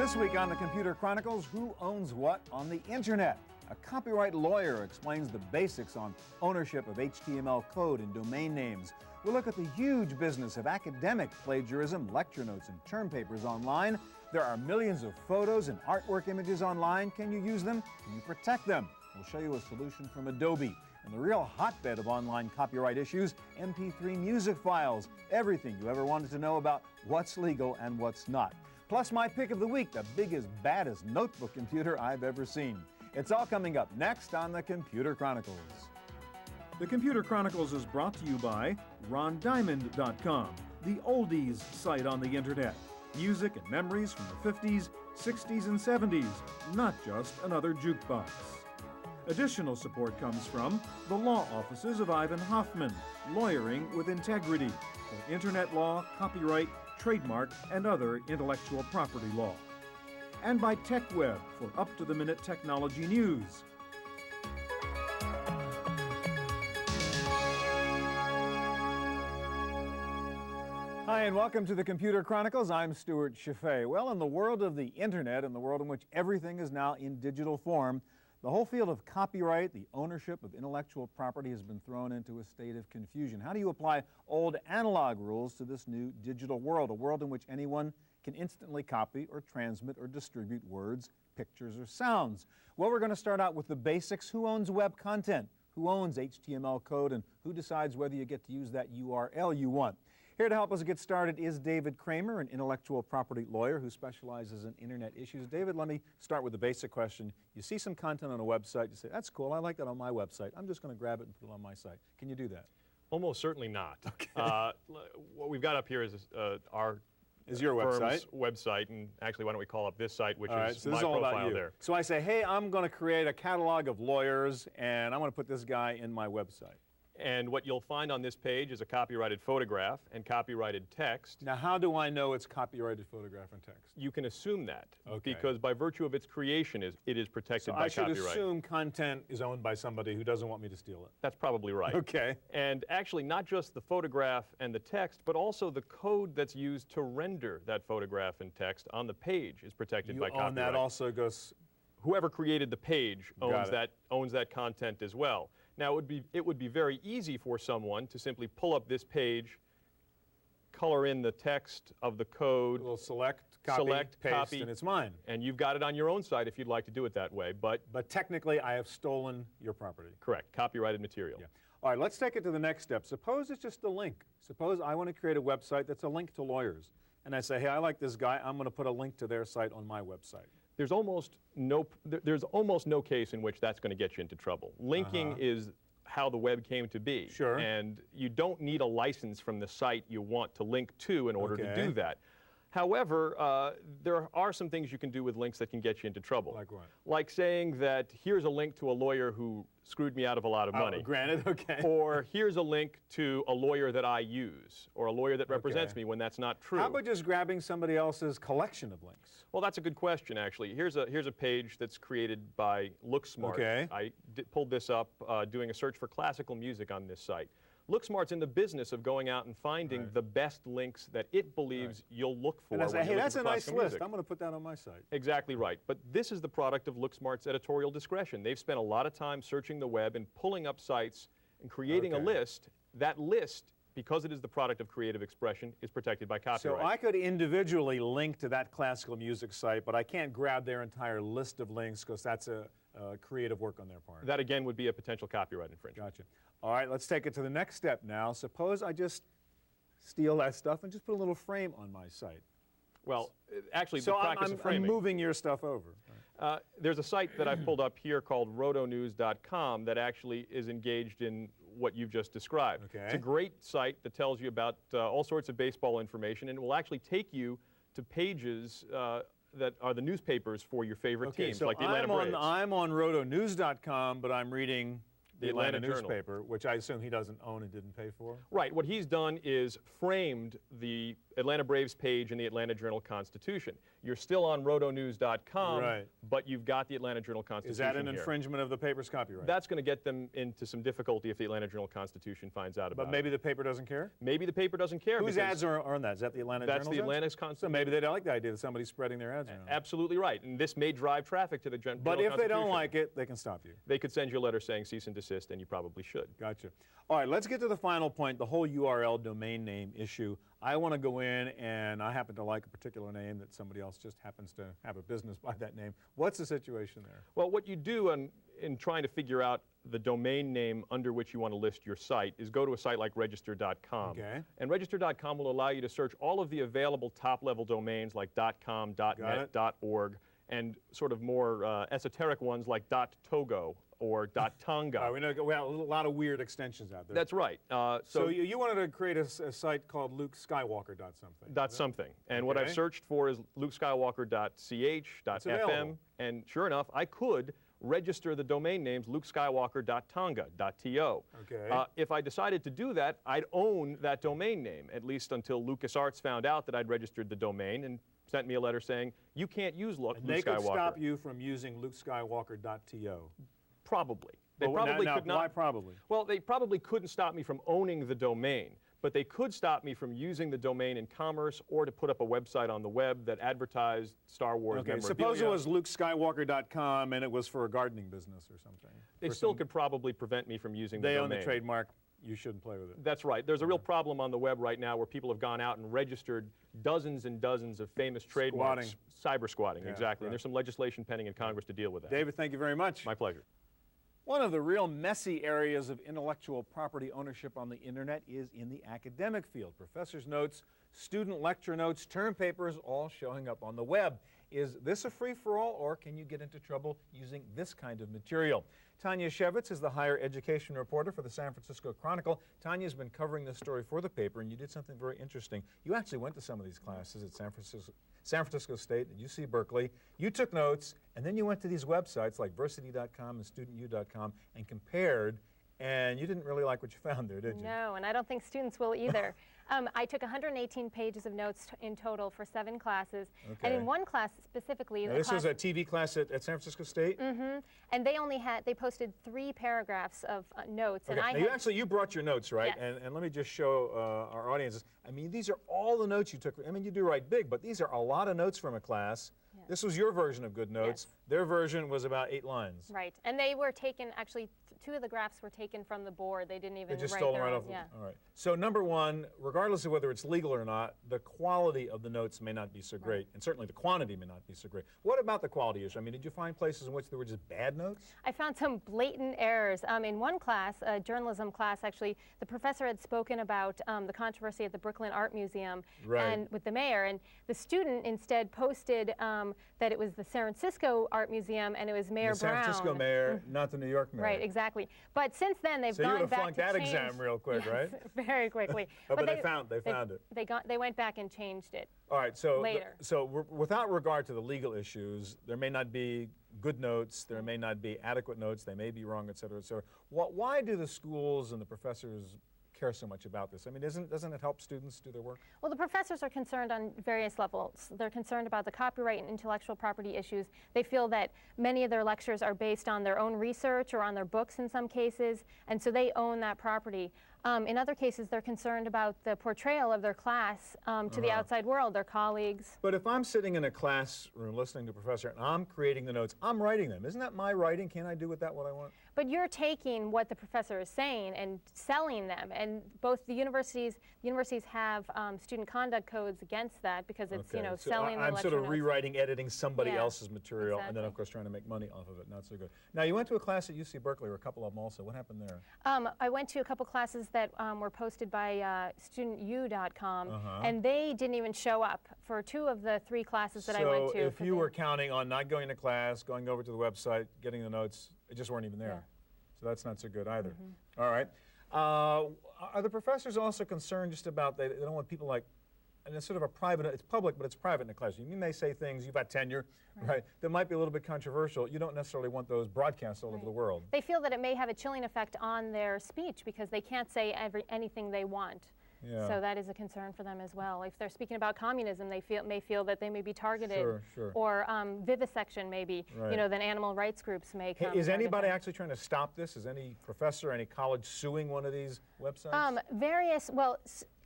This week on the Computer Chronicles, who owns what on the Internet? A copyright lawyer explains the basics on ownership of HTML code and domain names. We'll look at the huge business of academic plagiarism, lecture notes, and term papers online. There are millions of photos and artwork images online. Can you use them? Can you protect them? We'll show you a solution from Adobe. And the real hotbed of online copyright issues, MP3 music files. Everything you ever wanted to know about what's legal and what's not. Plus my pick of the week, the biggest, baddest notebook computer I've ever seen. It's all coming up next on the Computer Chronicles. The Computer Chronicles is brought to you by RonDiamond.com, the oldies site on the Internet. Music and memories from the 50s, 60s, and 70s, not just another jukebox. Additional support comes from the law offices of Ivan Hoffman, lawyering with integrity for Internet law, copyright, trademark, and other intellectual property law. And by TechWeb for up-to-the-minute technology news. Hi, and welcome to the Computer Chronicles. I'm Stewart Cheifet. Well, in the world of the Internet, in the world in which everything is now in digital form, the whole field of copyright, the ownership of intellectual property, has been thrown into a state of confusion. How do you apply old analog rules to this new digital world, a world in which anyone can instantly copy or transmit or distribute words, pictures, or sounds? Well, we're going to start out with the basics. Who owns web content? Who owns HTML code? And who decides whether you get to use that URL you want? Here to help us get started is David Kramer, an intellectual property lawyer who specializes in Internet issues. David, let me start with the basic question. You see some content on a website, you say, that's cool, I like that on my website. I'm just going to grab it and put it on my site. Can you do that? Almost certainly not. Okay. What we've got up here is our your firm's website, and actually why don't we call up this site, which is so my this is all profile about you. there. So I say, hey, I'm going to create a catalog of lawyers, and I want to put this guy in my website. And what you'll find on this page is a copyrighted photograph and copyrighted text. Now, how do I know it's copyrighted photograph and text? You can assume that, okay, because by virtue of its creation, it is protected by copyright. So I should assume content is owned by somebody who doesn't want me to steal it. That's probably right. Okay. And actually, not just the photograph and the text, but also the code that's used to render that photograph and text on the page is protected by copyright. And that also goes... Whoever created the page owns that content as well. Now, it would be very easy for someone to simply pull up this page, color in the text of the code, we'll select, paste, and it's mine. And you've got it on your own site if you'd like to do it that way. But technically, I have stolen your property. Correct. Copyrighted material. Yeah. All right, let's take it to the next step. Suppose it's just a link. Suppose I want to create a website that's a link to lawyers. And I say, hey, I like this guy. I'm going to put a link to their site on my website. There's almost no case in which that's going to get you into trouble. Linking is how the web came to be. Sure. And you don't need a license from the site you want to link to in order to do that. However, there are some things you can do with links that can get you into trouble. Like what? Like saying that here's a link to a lawyer who screwed me out of a lot of money. Granted, okay. Or here's a link to a lawyer that I use, or a lawyer that represents me when that's not true. How about just grabbing somebody else's collection of links? Well, that's a good question, actually. Here's a page that's created by LookSmart. Okay. I pulled this up doing a search for classical music on this site. LookSmart's in the business of going out and finding the best links that it believes you'll look for. And I say, hey, that's a nice list. Music. I'm going to put that on my site. Exactly right. But this is the product of LookSmart's editorial discretion. They've spent a lot of time searching the web and pulling up sites and creating a list. That list, because it is the product of creative expression, is protected by copyright. So I could individually link to that classical music site, but I can't grab their entire list of links because that's a creative work on their part. That, again, would be a potential copyright infringement. Gotcha. All right, let's take it to the next step now. Suppose I just steal that stuff and just put a little frame on my site. Well, actually, the practice of framing... I'm moving your stuff over. There's a site that I've pulled up here called rotonews.com that actually is engaged in what you've just described. Okay. It's a great site that tells you about all sorts of baseball information, and it will actually take you to pages that are the newspapers for your favorite teams, so like the Atlanta Braves. I'm on rotonews.com, but I'm reading the Atlanta Journal newspaper, which I assume he doesn't own and didn't pay for? Right. What he's done is framed the Atlanta Braves page in the Atlanta Journal-Constitution. You're still on rotonews.com, right, but you've got the Atlanta Journal-Constitution. Is that an here. infringement of the paper's copyright? That's going to get them into some difficulty if the Atlanta Journal-Constitution finds out about it. But maybe the paper doesn't care? Maybe the paper doesn't care. Whose ads are on that? Is that the Atlanta Journal? That's the Atlanta's Constitution. So maybe they don't like the idea that somebody's spreading their ads around. Absolutely right. And this may drive traffic to the Journal-Constitution. But if they don't like it, they can stop you. They could send you a letter saying cease and desist, and you probably should. Gotcha. All right, let's get to the final point, the whole URL domain name issue. I want to go in, and I happen to like a particular name that somebody else just happens to have a business by that name. What's the situation there? Well, what you do in trying to figure out the domain name under which you want to list your site is go to a site like register.com. Okay. And register.com will allow you to search all of the available top-level domains like .com, .net, .org, and sort of more esoteric ones like .togo or .tonga. We have a lot of weird extensions out there. That's right. So you wanted to create a site called LukeSkywalker.something. .something. And what I've searched for is LukeSkywalker.ch, .fm, and sure enough, I could register the domain names LukeSkywalker.tonga, .to. Okay. If I decided to do that, I'd own that domain name, at least until LucasArts found out that I'd registered the domain and sent me a letter saying, you can't use Luke Skywalker. They could stop you from using LukeSkywalker.to. Probably. They probably could not. Why probably? Well, they probably couldn't stop me from owning the domain, but they could stop me from using the domain in commerce or to put up a website on the web that advertised Star Wars memorabilia. Suppose it was LukeSkywalker.com and it was for a gardening business or something. They still could probably prevent me from using the domain. They own the trademark. You shouldn't play with it. That's right. There's a real problem on the web right now where people have gone out and registered dozens and dozens of famous trademarks. Cyber squatting, exactly. Right. And there's some legislation pending in Congress to deal with that. David, thank you very much. My pleasure. One of the real messy areas of intellectual property ownership on the internet is in the academic field. Professors' notes, student lecture notes, term papers, all showing up on the web. Is this a free-for-all, or can you get into trouble using this kind of material? Tanya Shevitz is the higher education reporter for the San Francisco Chronicle. Tanya's been covering this story for the paper, and you did something very interesting. You actually went to some of these classes at San Francisco State and UC Berkeley. You took notes, and then you went to these websites like Versity.com and StudentU.com and compared, and you didn't really like what you found there, did you? No, and I don't think students will either. I took 118 pages of notes in total for 7 classes, and in one class specifically... Now, this was a TV class at San Francisco State? Mm-hmm. And they posted 3 paragraphs of notes. Okay. And now you brought your notes, right? Yes. And let me just show our audiences. I mean, these are all the notes you took. I mean, you do write big, but these are a lot of notes from a class. Yes. This was your version of good notes. Yes. Their version was about 8 lines. Right. And they were taken, actually, 2 of the graphs were taken from the board. They didn't even They just write stole their them right own. off. Yeah. All right. So number one, regardless of whether it's legal or not, the quality of the notes may not be so great, and certainly the quantity may not be so great. What about the quality issue? I mean, did you find places in which there were just bad notes? I found some blatant errors. In one class, a journalism class, actually, the professor had spoken about the controversy at the Brooklyn Art Museum and with the mayor, and the student instead posted that it was the San Francisco Art Museum and it was Mayor Brown. The San Francisco mayor, not the New York mayor. Right, exactly. But since then, they've gone back to change. So you would have flunked that exam real quick, right? Very quickly. But they found it. They went back and changed it. All right, so later. Without regard to the legal issues, there may not be good notes, there may not be adequate notes, they may be wrong, et cetera, et cetera. Why do the schools and the professors care so much about this? I mean, doesn't it help students do their work? Well, the professors are concerned on various levels. They're concerned about the copyright and intellectual property issues. They feel that many of their lectures are based on their own research or on their books in some cases, and so they own that property. In other cases, they're concerned about the portrayal of their class to the outside world, their colleagues. But if I'm sitting in a classroom listening to a professor and I'm creating the notes, I'm writing them. Isn't that my writing? Can't I do with that what I want? But you're taking what the professor is saying and selling them, and both the universities have student conduct codes against that because it's so selling the lecture I'm sort of notes. rewriting, editing somebody else's material, and then of course trying to make money off of it. Not so good. Now you went to a class at UC Berkeley, or a couple of them also. What happened there? I went to a couple classes that were posted by StudentU.com, and they didn't even show up for 2 of the 3 classes that I went to. So if you were counting on not going to class, going over to the website, getting the notes, it just weren't even there. So that's not so good either. All right. Are the professors also concerned just about, they don't want people like, and it's sort of a private, it's public, but it's private in the classroom. You may say things, you've got tenure, right, that might be a little bit controversial. You don't necessarily want those broadcast all over the world. They feel that it may have a chilling effect on their speech because they can't say anything they want. Yeah. So that is a concern for them as well. If they're speaking about communism, they may feel that they may be targeted. Sure. Or vivisection, maybe. Right. You know, then animal rights groups may come. Hey, is anybody actually trying to stop this? Is any professor, any college suing one of these websites?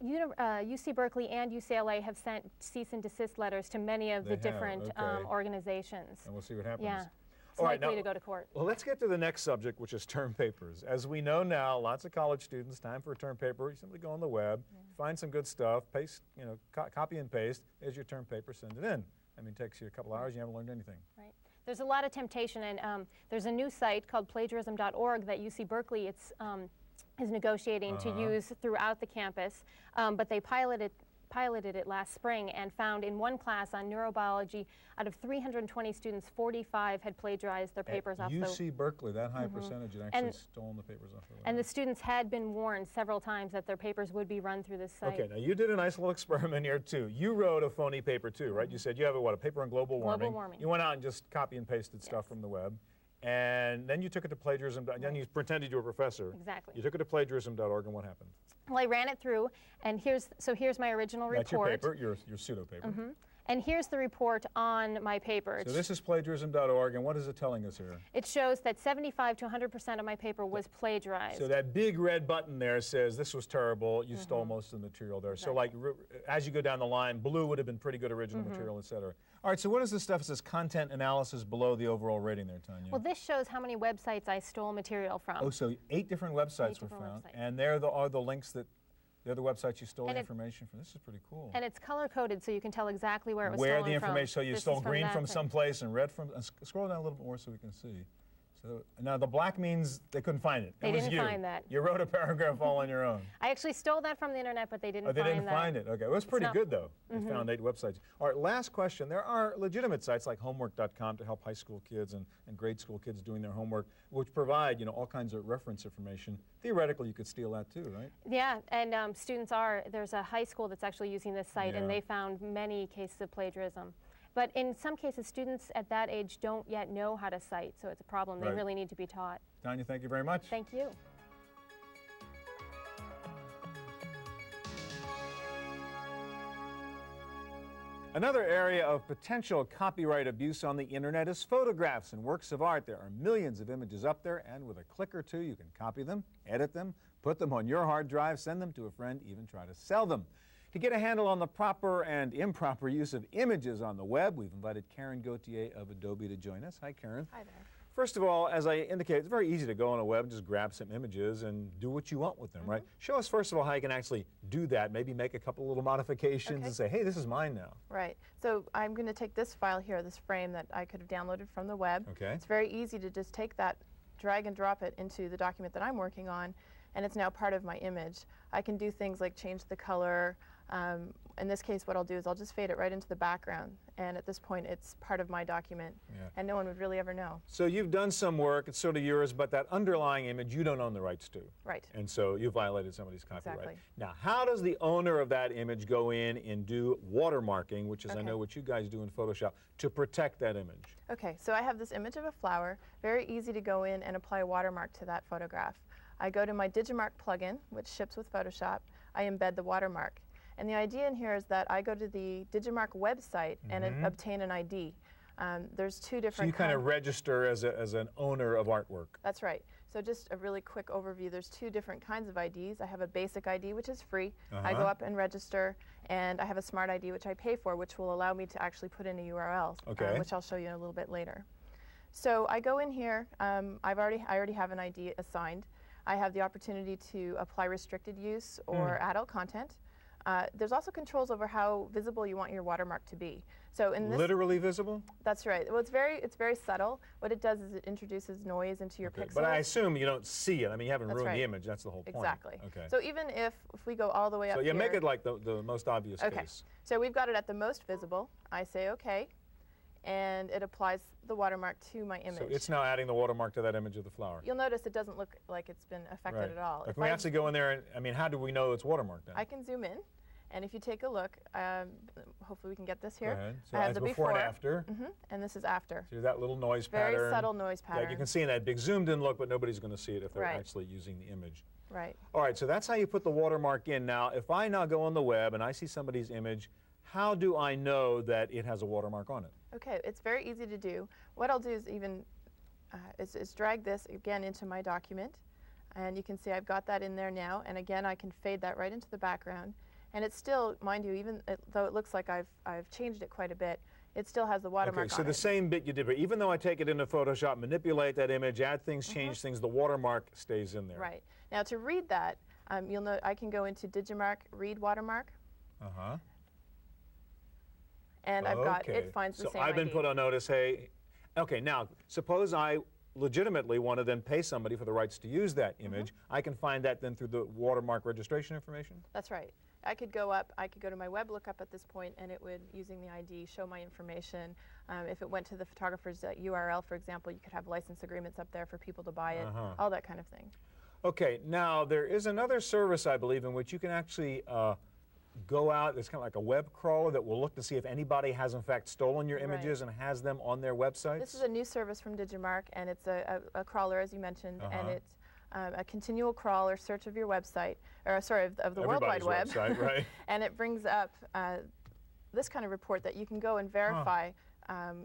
UC Berkeley and UCLA have sent cease and desist letters to many of the different organizations. And we'll see what happens. Yeah. It's All right, likely now, to go to court. Well, let's get to the next subject, which is term papers. As we know now, lots of college students, time for a term paper, you simply go on the web, find some good stuff, paste, copy and paste, there's your term paper, send it in. I mean, it takes you a couple hours, you haven't learned anything. Right. There's a lot of temptation, and there's a new site called plagiarism.org that UC Berkeley is negotiating to use throughout the campus, but they piloted it last spring and found in one class on neurobiology, out of 320 students, 45 had plagiarized their papers off the UC Berkeley, that high percentage had actually stolen the papers off the web. And the students had been warned several times that their papers would be run through this site. Okay, now you did a nice little experiment here too. You wrote a phony paper too, right? You said you have a paper on global warming. Global warming. You went out and just copy and pasted stuff from the web. And then you took it to plagiarism. Then you pretended you were a professor. Exactly. You took it to plagiarism.org, and what happened? Well, I ran it through, and here's my original report. That's your paper, your pseudo paper. And here's the report on my paper. So this is plagiarism.org, and what is it telling us here? It shows that 75 to 100% of my paper was plagiarized. So that big red button there says this was terrible, you stole most of the material there. So like as you go down the line, blue would have been pretty good original material, et cetera. All right, so what is this stuff? It says content analysis below the overall rating there, Tanya. Well, this shows how many websites I stole material from. Oh, so 8 different websites were found, and there are the links that they're the websites you stole the information from. This is pretty cool. And it's color-coded, so you can tell exactly where it was stolen from. Where the information, so you stole green from thing. someplace and red from, scroll down a little bit more so we can see. So now the black means they couldn't find it. They didn't find that. You wrote a paragraph all on your own. I actually stole that from the internet, but they didn't find that. Oh, they didn't find it. Okay, well, it was pretty good though. They found 8 websites. All right, last question. There are legitimate sites like homework.com to help high school kids and grade school kids doing their homework, which provide all kinds of reference information. Theoretically, you could steal that too, right? Yeah, and there's a high school that's actually using this site, and they found many cases of plagiarism. But in some cases, students at that age don't yet know how to cite, so it's a problem. They really need to be taught. Tanya, thank you very much. Thank you. Another area of potential copyright abuse on the internet is photographs and works of art. There are millions of images up there, and with a click or two, you can copy them, edit them, put them on your hard drive, send them to a friend, even try to sell them. To get a handle on the proper and improper use of images on the web, we've invited Karen Gauthier of Adobe to join us. Hi, Karen. Hi there. First of all, as I indicated, it's very easy to go on a web and just grab some images and do what you want with them, right? Show us, first of all, how you can actually do that. Maybe make a couple little modifications and say, hey, this is mine now. Right. So I'm going to take this file here, this frame that I could have downloaded from the web. Okay. It's very easy to just take that, drag and drop it into the document that I'm working on, and it's now part of my image. I can do things like change the color. In this case, what I'll do is I'll just fade it right into the background, and at this point it's part of my document, and no one would really ever know. So you've done some work, it's sort of yours, but that underlying image you don't own the rights to. Right. And so you violated somebody's copyright. Exactly. Now, how does the owner of that image go in and do watermarking, which is I know what you guys do in Photoshop, to protect that image? Okay, so I have this image of a flower, very easy to go in and apply a watermark to that photograph. I go to my Digimark plugin, which ships with Photoshop. I embed the watermark. And the idea in here is that I go to the Digimark website and obtain an ID. There's 2 different. So you kind of register as an owner of artwork. That's right. So just a really quick overview. There's 2 different kinds of IDs. I have a basic ID, which is free. I go up and reger, and I have a smart ID, which I pay for, which will allow me to actually put in a URL, which I'll show you a little bit later. So I go in here. I already have an ID assigned. I have the opportunity to apply restricted use or adult content. There's also controls over how visible you want your watermark to be. So in this, literally visible? That's right. Well, it's very subtle. What it does is it introduces noise into your pixels. But I assume you don't see it. I mean, you haven't ruined the image. That's the whole point. Exactly. Okay. So even if we go all the way up here. So you make it like the most obvious case. So we've got it at the most visible. I say OK, and it applies the watermark to my image. So it's now adding the watermark to that image of the flower. You'll notice it doesn't look like it's been affected at all. If we actually go in there, and, I mean, how do we know it's watermarked then? I can zoom in. And if you take a look, hopefully we can get this here. Go ahead. So I have that's the before and after. And this is after. So that little noise pattern. Very subtle noise pattern. Yeah, you can see in that big zoomed in look, but nobody's going to see it if they're actually using the image. Right. All right, so that's how you put the watermark in. Now, if I now go on the web and I see somebody's image, how do I know that it has a watermark on it? Okay, it's very easy to do. What I'll do is is drag this again into my document, and you can see I've got that in there now, and again I can fade that right into the background, and it's still, mind you, even though it looks like I've changed it quite a bit, it still has the watermark on it. Okay, so the same bit you did, but even though I take it into Photoshop, manipulate that image, add things, change things, the watermark stays in there. Right. Now to read that, you'll note I can go into Digimark, read watermark. And I've got, it finds the same So I've been ID. put on notice, hey, okay, now suppose I legitimately want to then pay somebody for the rights to use that image. I can find that then through the watermark registration information? That's right. I could go to my web lookup at this point, and it would, using the ID, show my information. If it went to the photographer's URL, for example, you could have license agreements up there for people to buy it, all that kind of thing. Okay, now there is another service, I believe, in which you can actually go out, it's kind of like a web crawler that will look to see if anybody has in fact stolen your images and has them on their websites. This is a new service from Digimark, and it's a crawler, as you mentioned, and it's a continual crawl or search of your website, or sorry, of the World Wide Web. Website, right. And it brings up this kind of report that you can go and verify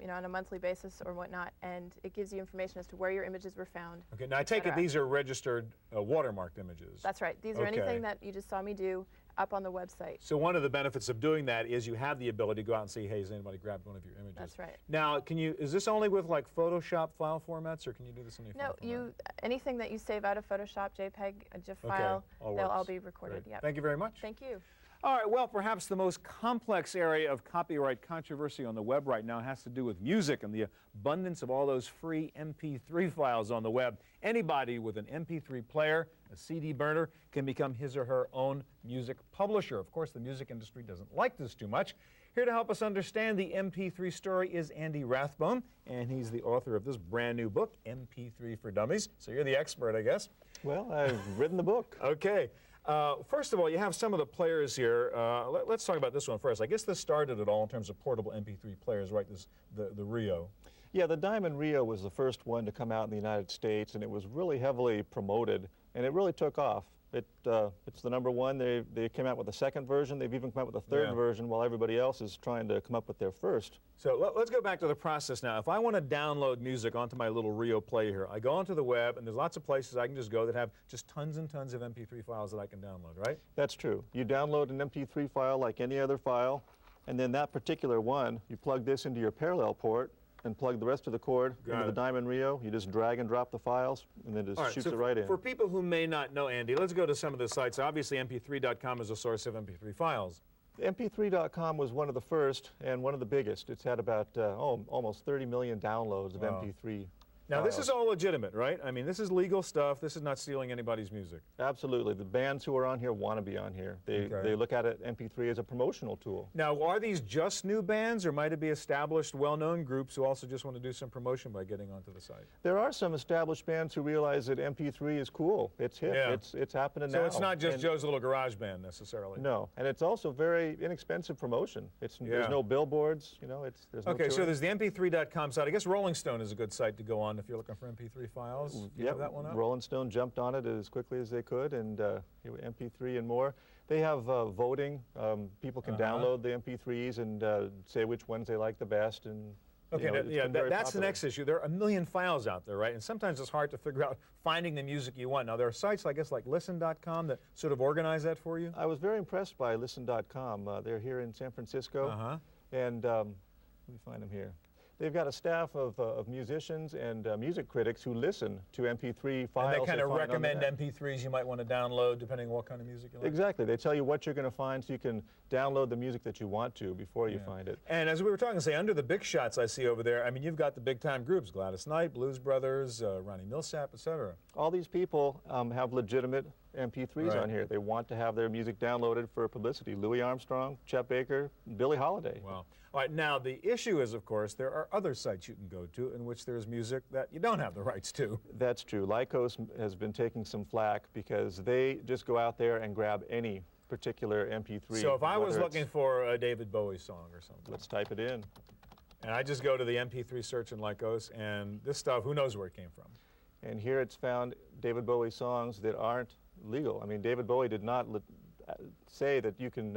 you know, on a monthly basis or whatnot, and it gives you information as to where your images were found. Okay, now I take it these are registered watermarked images. That's right. These are anything that you just saw me do up on the website. So one of the benefits of doing that is you have the ability to go out and see, hey, has anybody grabbed one of your images? That's right. Now, is this only with like Photoshop file formats, or can you do this in any file format? No, anything that you save out of Photoshop, JPEG, a GIF file, they'll all be recorded. Yep. Thank you very much. Thank you. All right, well, perhaps the most complex area of copyright controversy on the web right now has to do with music and the abundance of all those free MP3 files on the web. Anybody with an MP3 player, a CD burner, can become his or her own music publisher. Of course, the music industry doesn't like this too much. Here to help us understand the MP3 story is Andy Rathbone, and he's the author of this brand new book, MP3 for Dummies. So you're the expert, I guess. Well, I've written the book. Okay. First of all, you have some of the players here. Let's talk about this one first. I guess this started it all in terms of portable MP3 players, right? The Rio. Yeah, the Diamond Rio was the first one to come out in the United States, and it was really heavily promoted, and it really took off. It's the #1. They came out with a second version. They've even come out with a third version while everybody else is trying to come up with their first. So let's go back to the process now. If I want to download music onto my little Rio player here, I go onto the web, and there's lots of places I can just go that have just tons and tons of MP3 files that I can download, right? That's true. You download an MP3 file like any other file, and then that particular one, you plug this into your parallel port, and plug the rest of the cord into the Diamond Rio. You just drag and drop the files, and then just shoots it right in. For people who may not know, Andy, let's go to some of the sites. Obviously, mp3.com is a source of MP3 files. mp3.com was one of the first and one of the biggest. It's had about almost 30 million downloads of MP3 Now, this is all legitimate, right? I mean, this is legal stuff. This is not stealing anybody's music. Absolutely. The bands who are on here want to be on here. They look at it, MP3, as a promotional tool. Now, are these just new bands, or might it be established, well-known groups who also just want to do some promotion by getting onto the site? There are some established bands who realize that MP3 is cool. It's hip. Yeah. It's happening now. So it's not just Joe's Little Garage Band, necessarily. No. And it's also very inexpensive promotion. There's no billboards. You know, there's no Okay, so touring. there's the mp3.com site. I guess Rolling Stone is a good site to go on if you're looking for MP3 files. You have that one up? Rolling Stone jumped on it as quickly as they could, and MP3 and more. They have voting. People can download the MP3s and say which ones they like the best. And okay, that's the next issue. There are a million files out there, right? And sometimes it's hard to figure out finding the music you want. Now, there are sites, I guess, like Listen.com that sort of organize that for you? I was very impressed by Listen.com. They're here in San Francisco, and let me find them here. They've got a staff of musicians and music critics who listen to MP3 files. And they kind of recommend MP3s you might want to download depending on what kind of music you like. Exactly. They tell you what you're going to find so you can download the music that you want to before you find it. And as we were talking, say, under the big shots I see over there, I mean, you've got the big-time groups, Gladys Knight, Blues Brothers, Ronnie Millsap, etc. All these people have legitimate MP3s on here. They want to have their music downloaded for publicity. Louis Armstrong, Chet Baker, Billie Holiday. Wow. All right, now the issue is, of course, there are other sites you can go to in which there's music that you don't have the rights to. That's true. Lycos has been taking some flack because they just go out there and grab any particular MP3. So if I was looking for a David Bowie song or something. Let's type it in. And I just go to the MP3 search in Lycos, and this stuff, who knows where it came from. And here it's found David Bowie songs that aren't legal. I mean, David Bowie did not say that you can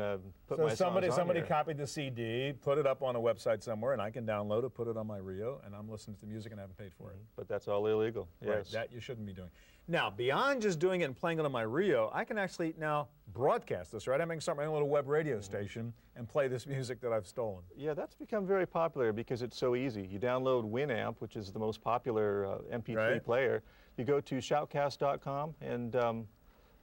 put my songs on somebody here. copied the CD, put it up on a website somewhere, and I can download it, put it on my Rio, and I'm listening to the music and I haven't paid for it. But that's all illegal. Right, Yes. that you shouldn't be doing. Now, beyond just doing it and playing it on my Rio, I can actually now broadcast this, right? I can start my own little web radio station and play this music that I've stolen. Yeah, that's become very popular because it's so easy. You download Winamp, which is the most popular MP3 player. You go to shoutcast.com and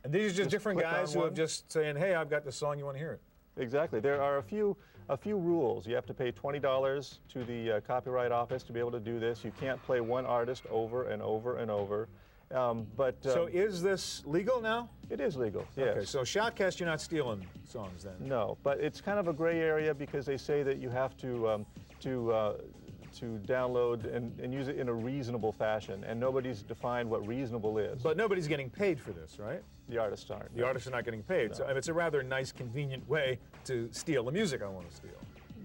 these are just different click on guys who are one. just saying, hey, I've got this song, you want to hear it? Exactly. There are a few rules. You have to pay $20 to the Copyright Office to be able to do this. You can't play one artist over and over and over. So is this legal now? It is legal, yes. Okay, so Shoutcast, you're not stealing songs then? No, but it's kind of a gray area because they say that you have to download and use it in a reasonable fashion, and nobody's defined what reasonable is. But nobody's getting paid for this, right? The artists aren't. The artists are not getting paid. No. So it's a rather nice, convenient way to steal the music I want to steal.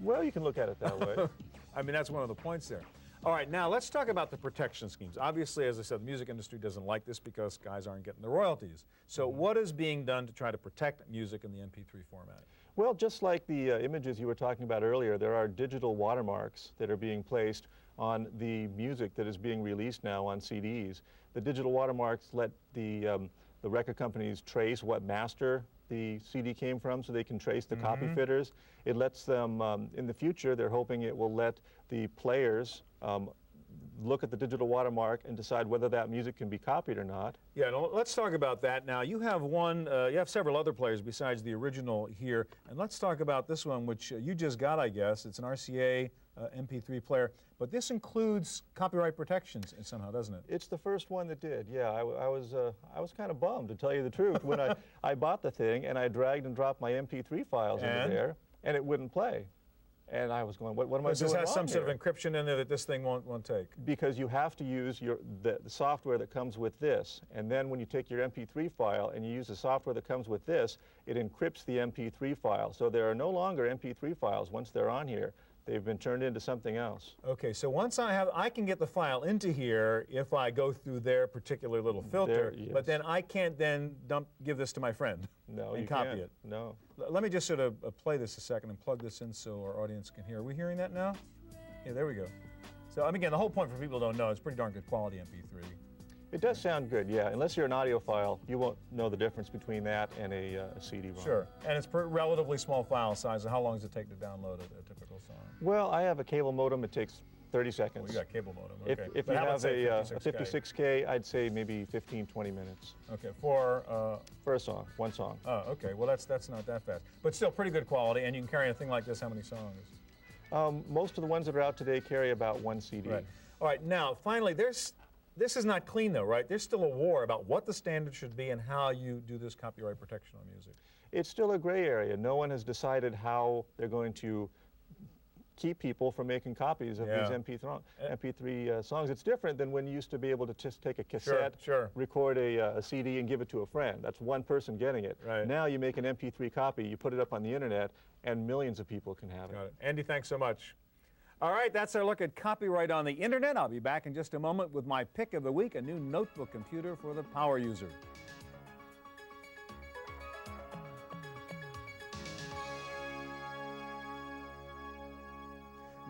Well, you can look at it that way. I mean, that's one of the points there. All right, now let's talk about the protection schemes. Obviously, as I said, the music industry doesn't like this because guys aren't getting the royalties. So what is being done to try to protect music in the MP3 format? Well, just like the images you were talking about earlier, there are digital watermarks that are being placed on the music that is being released now on CDs. The digital watermarks let the record companies trace what master the CD came from, so they can trace the copy fitters. It lets them, in the future, they're hoping it will let the players look at the digital watermark and decide whether that music can be copied or not. Yeah, no, let's talk about that now. You have you have several other players besides the original here, and let's talk about this one, which you just got, I guess. It's an RCA MP3 player, but this includes copyright protections somehow, doesn't it? It's the first one that did. Yeah, I was kind of bummed, to tell you the truth, when I bought the thing and I dragged and dropped my MP3 files into there, and it wouldn't play. And I was going, what am I doing wrong here? Does this have some sort of encryption in there that this thing won't take? Because you have to use the software that comes with this. And then when you take your MP3 file and you use the software that comes with this, it encrypts the MP3 file. So there are no longer MP3 files once they're on here. They've been turned into something else. Okay, so once I can get the file into here if I go through their particular little filter, Yes. but then I can't then give this to my friend No, and you copy can't. it. No. Let me just sort of play this a second and plug this in so our audience can hear. Are we hearing that now? Yeah, there we go. So, again, the whole point for people who don't know, it's pretty darn good quality MP3. It does sound good, yeah. Unless you're an audiophile, you won't know the difference between that and a CD-ROM. Sure, and it's relatively small file size. How long does it take to download a typical song? Well, I have a cable modem. It takes 30 seconds. Well, you got cable modem, okay. If But you how about, have say, a 56K, I'd say maybe 15, 20 minutes. Okay, for a song, one song. Oh, okay, well that's not that fast. But still pretty good quality, and you can carry a thing like this, how many songs? Most of the ones that are out today carry about one CD. Right. All right, now, finally, this is not clean, though, right? There's still a war about what the standard should be and how you do this copyright protection on music. It's still a gray area. No one has decided how they're going to keep people from making copies of these MP3 songs. It's different than when you used to be able to just take a cassette, record a CD, and give it to a friend. That's one person getting it. Right. Now you make an MP3 copy, you put it up on the internet, and millions of people can have it. Got it. Andy, thanks so much. All right, that's our look at copyright on the internet. I'll be back in just a moment with my pick of the week, a new notebook computer for the power user.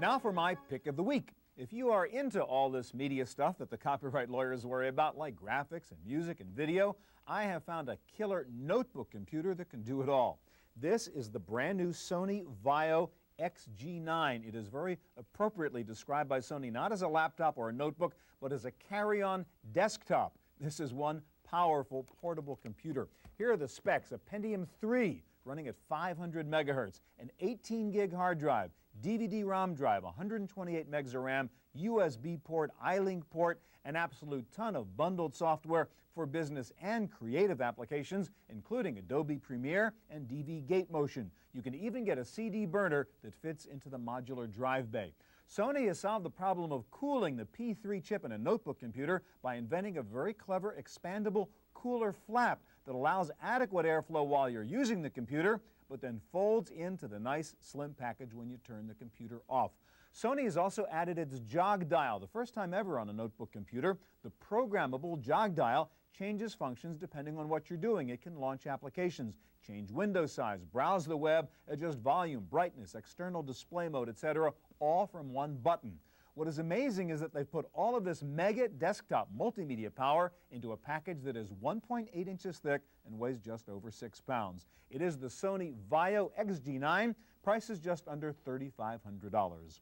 Now for my pick of the week. If you are into all this media stuff that the copyright lawyers worry about, like graphics and music and video, I have found a killer notebook computer that can do it all. This is the brand new Sony Vaio XG9. It is very appropriately described by Sony not as a laptop or a notebook, but as a carry-on desktop. This is one powerful portable computer. Here are the specs: a Pentium 3 running at 500 megahertz, an 18-gig hard drive, DVD-ROM drive, 128 megs of RAM, USB port, iLink port, an absolute ton of bundled software for business and creative applications, including Adobe Premiere and DV Gate Motion. You can even get a CD burner that fits into the modular drive bay. Sony has solved the problem of cooling the P3 chip in a notebook computer by inventing a very clever expandable cooler flap that allows adequate airflow while you're using the computer, but then folds into the nice slim package when you turn the computer off. Sony has also added its jog dial, the first time ever on a notebook computer. The programmable jog dial changes functions depending on what you're doing. It can launch applications, change window size, browse the web, adjust volume, brightness, external display mode, etc., all from one button. What is amazing is that they've put all of this mega desktop multimedia power into a package that is 1.8 inches thick and weighs just over 6 pounds. It is the Sony Vaio XG9. Price is just under $3,500.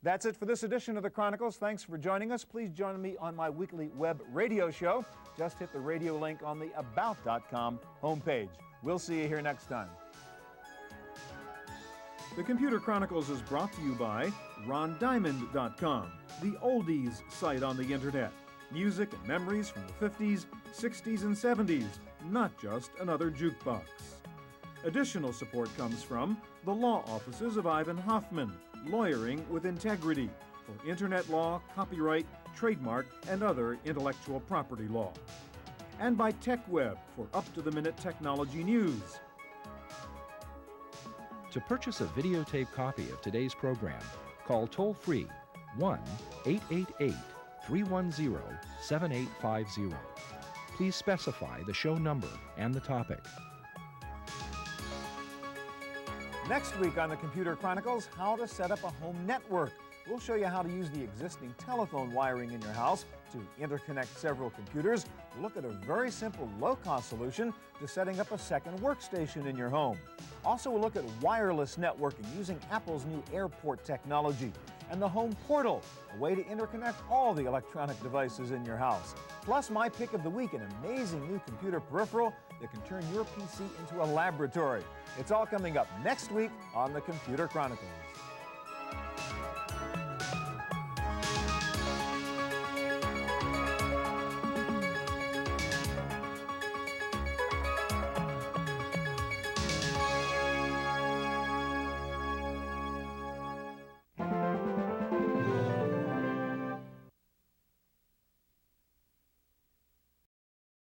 That's it for this edition of the Chronicles. Thanks for joining us. Please join me on my weekly web radio show. Just hit the radio link on the About.com homepage. We'll see you here next time. The Computer Chronicles is brought to you by RonDiamond.com, the oldies site on the Internet. Music and memories from the 50s, 60s, and 70s, not just another jukebox. Additional support comes from the law offices of Ivan Hoffman, Lawyering with Integrity, for Internet law, copyright, trademark, and other intellectual property law. And by TechWeb for up-to-the-minute technology news. To purchase a videotape copy of today's program, call toll-free 1-888-310-7850. Please specify the show number and the topic. Next week on the Computer Chronicles, how to set up a home network. We'll show you how to use the existing telephone wiring in your house to interconnect several computers. We'll look at a very simple, low-cost solution to setting up a second workstation in your home. Also, we'll look at wireless networking using Apple's new Airport technology, and the Home Portal, a way to interconnect all the electronic devices in your house. Plus, my pick of the week, an amazing new computer peripheral that can turn your PC into a laboratory. It's all coming up next week on the Computer Chronicles.